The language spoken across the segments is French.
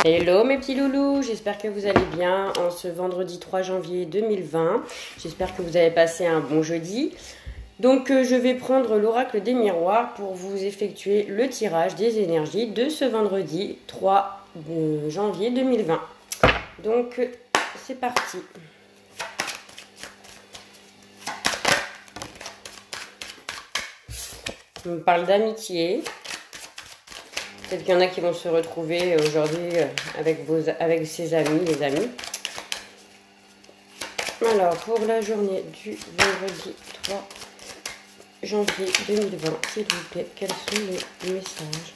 Hello mes petits loulous, j'espère que vous allez bien en ce vendredi 3 janvier 2020. J'espère que vous avez passé un bon jeudi. Donc je vais prendre l'oracle des miroirs pour vous effectuer le tirage des énergies de ce vendredi 3 janvier 2020. Donc c'est parti. On me parle d'amitié. Peut-être qu'il y en a qui vont se retrouver aujourd'hui avec ses amis, les amis. Alors, pour la journée du vendredi 3 janvier 2020, s'il vous plaît, quels sont les messages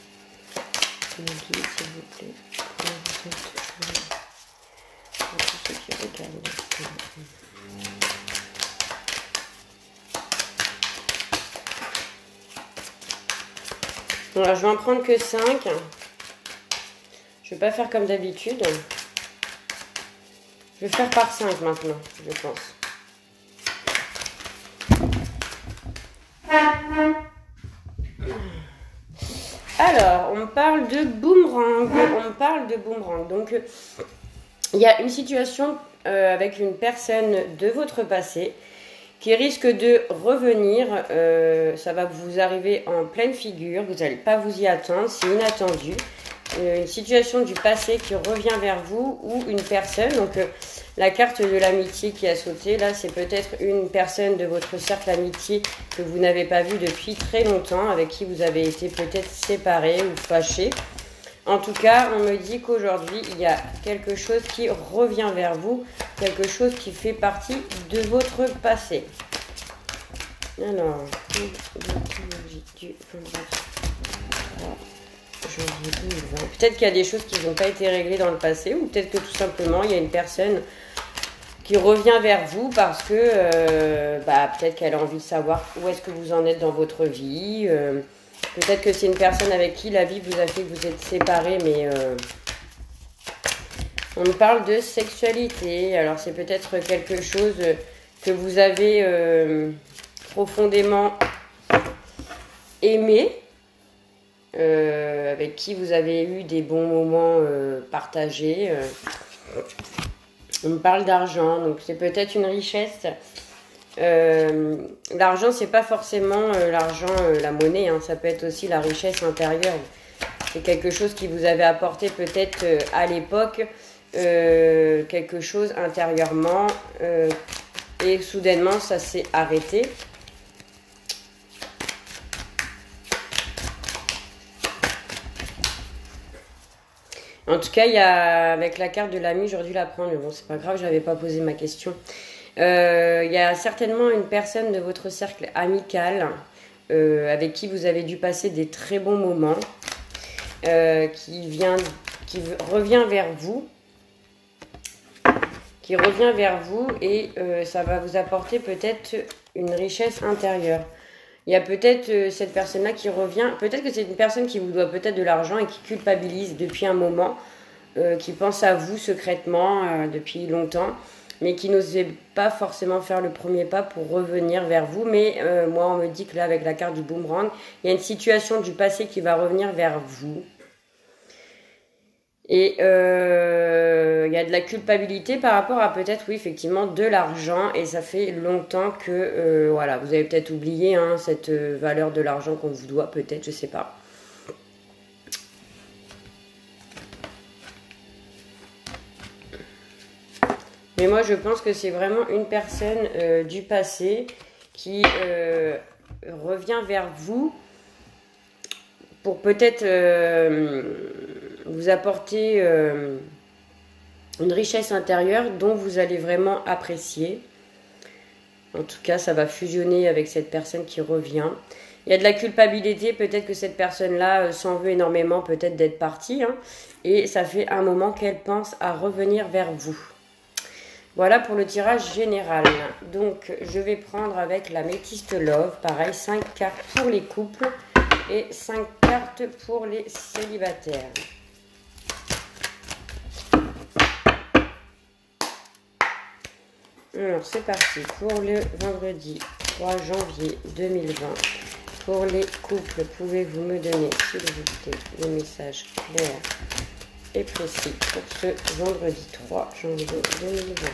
qui nous guident, s'il vous plaît, pour tous ceux qui regardent. Alors, je vais en prendre que 5. Je vais pas faire comme d'habitude. Je vais faire par 5 maintenant, je pense. Alors, on parle de boomerang. Donc, il y a une situation avec une personne de votre passé qui risque de revenir. Ça va vous arriver en pleine figure. Vous n'allez pas vous y attendre. C'est inattendu. Une situation du passé qui revient vers vous ou une personne. Donc, la carte de l'amitié qui a sauté, là, c'est peut-être une personne de votre cercle d'amitié que vous n'avez pas vu depuis très longtemps, avec qui vous avez été peut-être séparés ou fâchés. En tout cas, on me dit qu'aujourd'hui, il y a quelque chose qui revient vers vous, quelque chose qui fait partie de votre passé. Alors, peut-être qu'il y a des choses qui n'ont pas été réglées dans le passé, ou peut-être que tout simplement, il y a une personne qui revient vers vous parce que peut-être qu'elle a envie de savoir où est-ce que vous en êtes dans votre vie. Peut-être que c'est une personne avec qui la vie vous a fait que vous êtes séparés, mais on me parle de sexualité. Alors c'est peut-être quelque chose que vous avez profondément aimé, avec qui vous avez eu des bons moments partagés. On me parle d'argent, donc c'est peut-être une richesse. L'argent, c'est pas forcément l'argent, la monnaie, hein, ça peut être aussi la richesse intérieure. C'est quelque chose qui vous avait apporté peut-être à l'époque, quelque chose intérieurement, et soudainement ça s'est arrêté. En tout cas, il y a, avec la carte de l'ami, j'aurais dû la prendre, mais bon, c'est pas grave, je n'avais pas posé ma question. Il y a certainement une personne de votre cercle amical avec qui vous avez dû passer des très bons moments, qui revient vers vous, et ça va vous apporter peut-être une richesse intérieure. Il y a peut-être cette personne-là qui revient, peut-être que c'est une personne qui vous doit peut-être de l'argent et qui culpabilise depuis un moment, qui pense à vous secrètement depuis longtemps, mais qui n'osait pas forcément faire le premier pas pour revenir vers vous. Mais moi, on me dit que là, avec la carte du boomerang, il y a une situation du passé qui va revenir vers vous. Et il y a de la culpabilité par rapport à peut-être, oui, effectivement, de l'argent. Et ça fait longtemps que, voilà, vous avez peut-être oublié cette valeur de l'argent qu'on vous doit, peut-être, je sais pas. Mais moi, je pense que c'est vraiment une personne du passé qui revient vers vous pour peut-être vous apporter une richesse intérieure dont vous allez vraiment apprécier. En tout cas, ça va fusionner avec cette personne qui revient. Il y a de la culpabilité, peut-être que cette personne-là s'en veut énormément, peut-être d'être partie. Et ça fait un moment qu'elle pense à revenir vers vous. Voilà pour le tirage général. Donc, je vais prendre avec la Métiste Love. Pareil, 5 cartes pour les couples et 5 cartes pour les célibataires. Alors, c'est parti pour le vendredi 3 janvier 2020. Pour les couples, pouvez-vous me donner, s'il vous plaît, des messages clairs et précis pour ce vendredi 3 janvier 2020.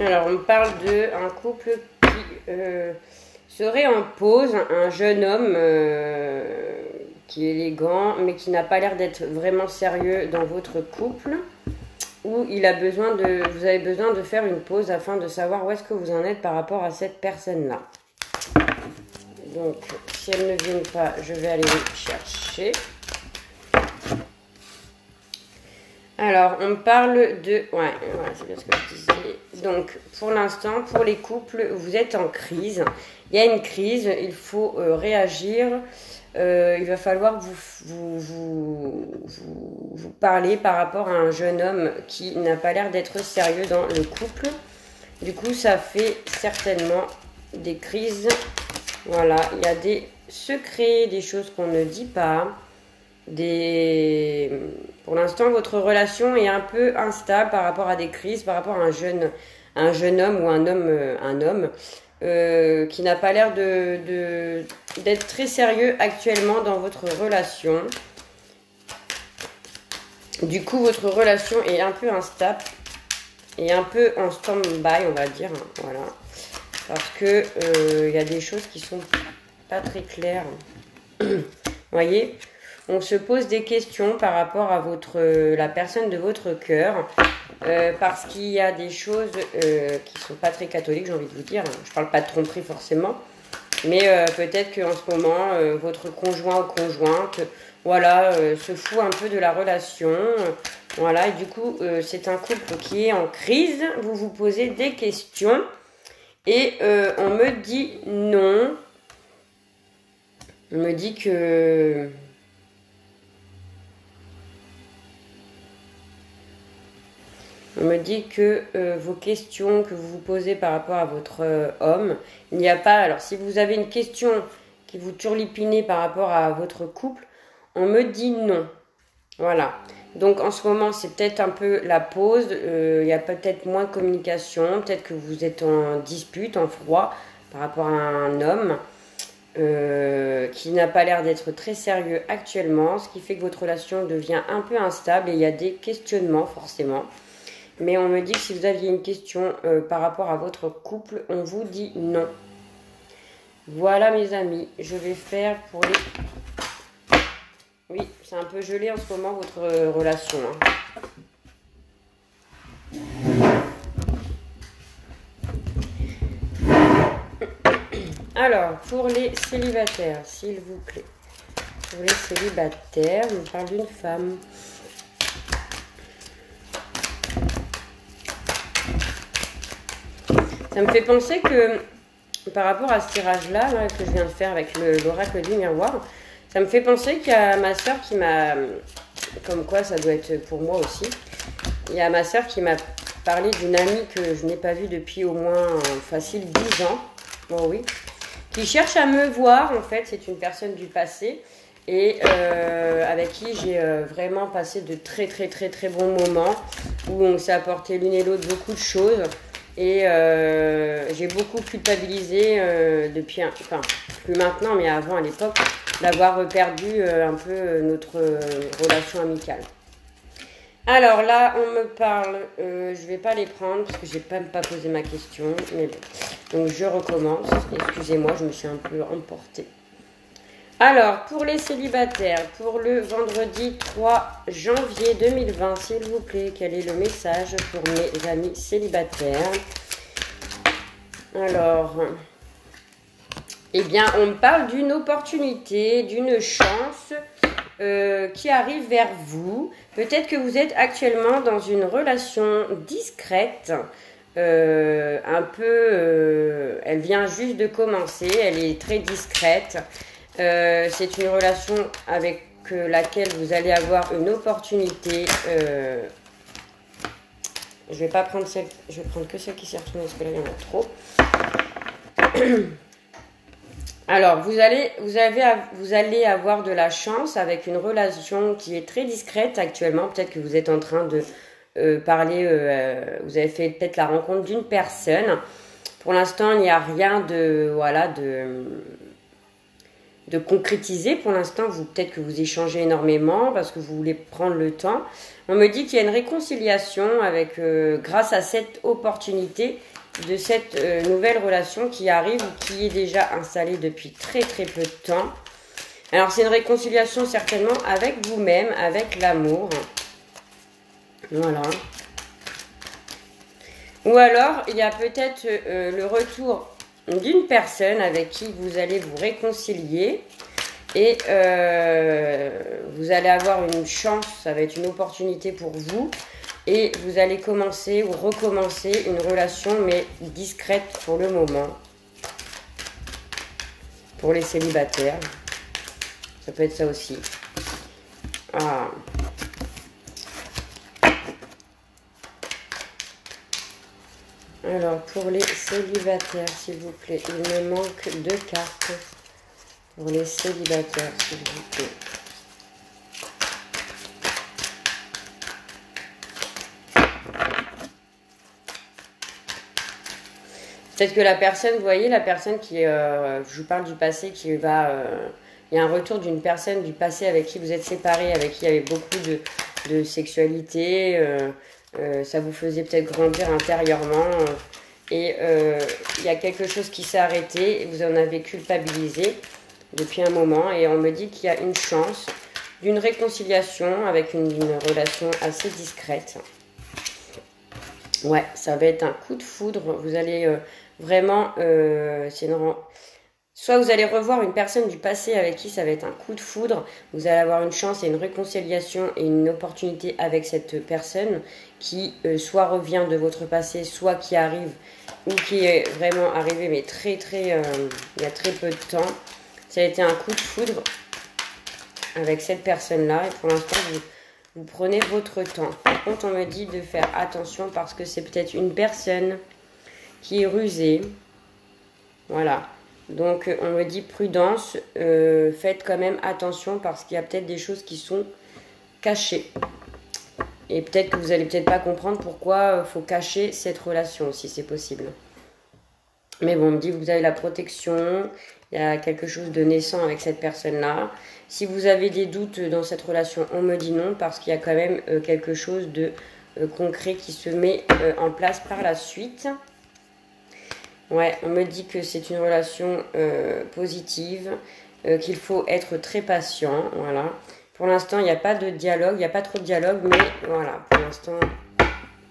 Alors, on parle d'un couple qui serait en pause, un jeune homme qui est élégant, mais qui n'a pas l'air d'être vraiment sérieux dans votre couple, où vous avez besoin de faire une pause afin de savoir où est-ce que vous en êtes par rapport à cette personne-là. Donc, si elles ne viennent pas, je vais aller les chercher. Alors, on parle de... Ouais, c'est bien ce que je disais. Donc, pour l'instant, pour les couples, vous êtes en crise. Il y a une crise, il faut réagir. Il va falloir que vous parler par rapport à un jeune homme qui n'a pas l'air d'être sérieux dans le couple. Du coup, ça fait certainement des crises. Voilà, il y a des secrets, des choses qu'on ne dit pas. Pour l'instant, votre relation est un peu instable par rapport à des crises, par rapport à un jeune homme ou un homme qui n'a pas l'air d'être très sérieux actuellement dans votre relation. Du coup, votre relation est un peu instable et un peu en stand-by, on va dire. Voilà. Parce que il y a des choses qui sont pas très claires. Vous voyez ? On se pose des questions par rapport à la personne de votre cœur, parce qu'il y a des choses qui sont pas très catholiques, j'ai envie de vous dire. Je parle pas de tromperie forcément, mais peut-être qu'en ce moment, votre conjoint ou conjointe, voilà, se fout un peu de la relation. Voilà, et du coup, c'est un couple qui est en crise. Vous vous posez des questions et on me dit non. On me dit que... On me dit que vos questions que vous vous posez par rapport à votre homme, il n'y a pas... Alors, si vous avez une question qui vous turlupinez par rapport à votre couple, on me dit non. Voilà. Donc, en ce moment, c'est peut-être un peu la pause. Il y a peut-être moins de communication. Peut-être que vous êtes en dispute, en froid, par rapport à un homme qui n'a pas l'air d'être très sérieux actuellement, ce qui fait que votre relation devient un peu instable et il y a des questionnements, forcément. Mais on me dit que si vous aviez une question par rapport à votre couple, on vous dit non. Voilà mes amis, je vais faire pour les... Oui, c'est un peu gelé en ce moment votre relation. Alors, pour les célibataires, s'il vous plaît. Pour les célibataires, on parle d'une femme. Ça me fait penser que par rapport à ce tirage-là que je viens de faire avec l'oracle du miroir, ça me fait penser qu'il y a ma soeur qui m'a... Comme quoi, ça doit être pour moi aussi. Il y a ma soeur qui m'a parlé d'une amie que je n'ai pas vue depuis au moins facile 10 ans. Bon oui. Qui cherche à me voir, en fait. C'est une personne du passé. Et avec qui j'ai vraiment passé de très très très très bons moments. Où on s'est apporté l'une et l'autre beaucoup de choses. Et j'ai beaucoup culpabilisé depuis, enfin plus maintenant, mais avant à l'époque, d'avoir perdu un peu notre relation amicale. Alors là, on me parle, je vais pas les prendre parce que j'ai même pas posé ma question, mais bon. Donc je recommence, excusez-moi, je me suis un peu emportée. Alors, pour les célibataires, pour le vendredi 3 janvier 2020, s'il vous plaît, quel est le message pour mes amis célibataires? Alors, eh bien, on me parle d'une opportunité, d'une chance qui arrive vers vous. Peut-être que vous êtes actuellement dans une relation discrète un peu... elle vient juste de commencer, elle est très discrète. C'est une relation avec laquelle vous allez avoir une opportunité. Je vais pas prendre celle, je vais prendre que celle qui s'est retournée parce que là il y en a trop. Alors vous allez avoir de la chance avec une relation qui est très discrète actuellement. Peut-être que vous êtes en train de parler, vous avez fait peut-être la rencontre d'une personne. Pour l'instant, il n'y a rien de concrétiser. Pour l'instant, peut-être que vous échangez énormément parce que vous voulez prendre le temps. On me dit qu'il y a une réconciliation avec, grâce à cette opportunité de cette nouvelle relation qui arrive ou qui est déjà installée depuis très très peu de temps. Alors c'est une réconciliation certainement avec vous-même, avec l'amour. Voilà. Ou alors il y a peut-être le retour d'une personne avec qui vous allez vous réconcilier et vous allez avoir une chance, ça va être une opportunité pour vous. Et vous allez commencer ou recommencer une relation, mais discrète pour le moment. Pour les célibataires. Ça peut être ça aussi. Ah. Alors, pour les célibataires, s'il vous plaît. Il me manque 2 cartes. Pour les célibataires, s'il vous plaît. Peut-être que la personne, vous voyez, la personne qui, je vous parle du passé, qui va... il y a un retour d'une personne du passé avec qui vous êtes séparés, avec qui il y avait beaucoup de sexualité, ça vous faisait peut-être grandir intérieurement, et il y a quelque chose qui s'est arrêté, et vous en avez culpabilisé depuis un moment, et on me dit qu'il y a une chance d'une réconciliation avec une relation assez discrète. Ouais, ça va être un coup de foudre, vous allez... vraiment, soit vous allez revoir une personne du passé avec qui ça va être un coup de foudre, vous allez avoir une chance et une réconciliation et une opportunité avec cette personne qui soit revient de votre passé, soit qui arrive ou qui est vraiment arrivé mais très il y a très peu de temps. Ça a été un coup de foudre avec cette personne-là et pour l'instant vous prenez votre temps. Par contre, on me dit de faire attention parce que c'est peut-être une personne qui est rusée. Voilà. Donc, on me dit prudence. Faites quand même attention parce qu'il y a peut-être des choses qui sont cachées. Et peut-être que vous allez peut-être pas comprendre pourquoi il faut cacher cette relation, si c'est possible. Mais bon, on me dit que vous avez la protection. Il y a quelque chose de naissant avec cette personne-là. Si vous avez des doutes dans cette relation, on me dit non parce qu'il y a quand même quelque chose de concret qui se met en place par la suite. Ouais, on me dit que c'est une relation positive, qu'il faut être très patient, voilà. Pour l'instant, il n'y a pas de dialogue, il n'y a pas trop de dialogue, mais voilà, pour l'instant,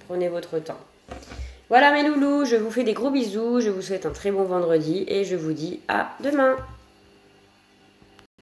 prenez votre temps. Voilà mes loulous, je vous fais des gros bisous, je vous souhaite un très bon vendredi et je vous dis à demain.